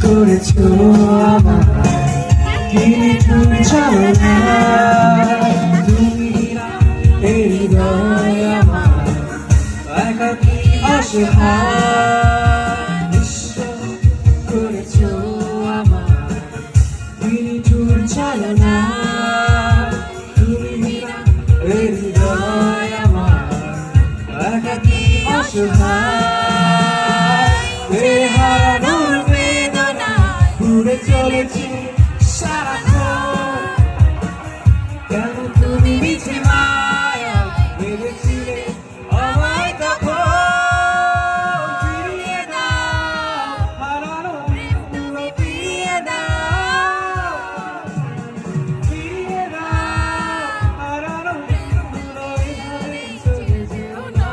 করেছো আমায় কিছু ছাড়ো না তুমি এই হৃদয় আমার একাকী অসহায় বিশ্বাস করেছো আমায় কিছু ছাড়ো না তুমি এই হৃদয় আমার একাকী অসহায় হারানোর ঘুরে চলেছি সারাক্ষণ কেন তুমি মিছে মায়া ভেবেছিলে আমায় তখন ফিরিয়ে দাও হারানো প্রেমগুলো ফিরিয়ে দাও ফিরিয়ে দাও হারানো প্রেমগুলো এভাবে চলে যেও না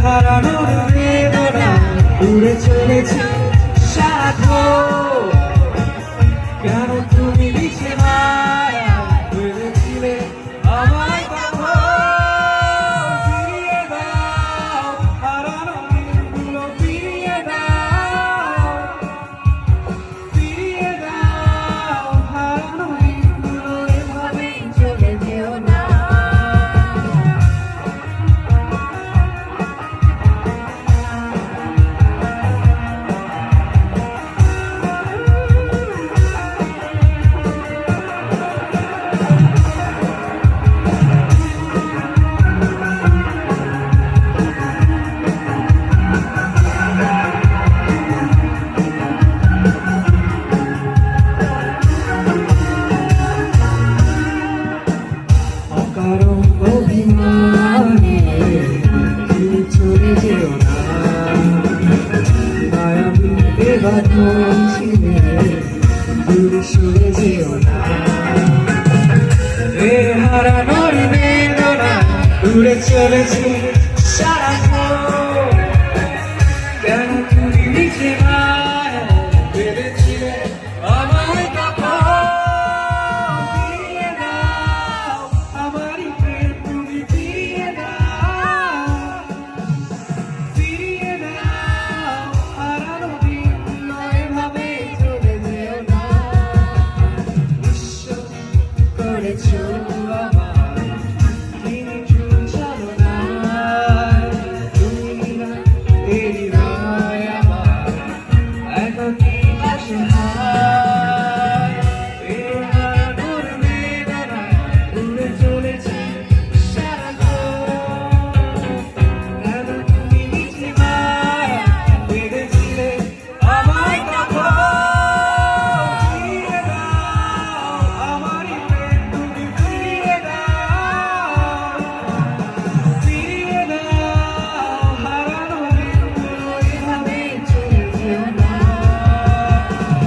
হারানোর বেদনা উড়ে চলেছে সারাক্ষণ কেন তুমি মিছে মায়া ভেবেছিলে আমায় তখন ফিরিয়ে দাও হারানো দিনগুলো ফিরিয়ে দাও ফিরিয়ে দাও হারানো দিনগুলো এভাবেই চলে যেও না কারণ অভিমানে তুমি চলে যেও না মায়াবী বেবাধন ছিলে দূরে সরে যেও না হারানোর বেদনা উড়ে চলেছে সারাক্ষণ কেন তুমি মিছে মায়া ভেবেছিলে আমায় তখন ফিরিয়ে দাও আমারই প্রেম তুমি ফিরিয়ে দাও ফিরিয়ে দাও হারানো দিনগুলো এভাবে চলে যেও না বিশ্বাস করেছো আমায় কিছু ছাড়ো না তুমি এই হৃদয় আমার একাকী অসহায় হারানোর বেদনা উড়ে চলেছে সারাক্ষণ কেন তুমি মিছে মায়া ভেবেছিলে আমায় তখন ফিরিয়ে দাও আমারই প্রেম তুমি ফিরিয়ে দাও হারানো দিনগুলো এভাবে চলে যেও না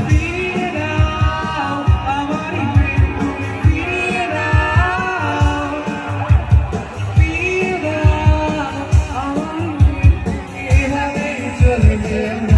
ফিরিয়ে দাও আমারই প্রেম তুমি ফিরিয়ে দাও ফিরিয়ে দাও আমারই প্রেম এভাবে চলে যেও না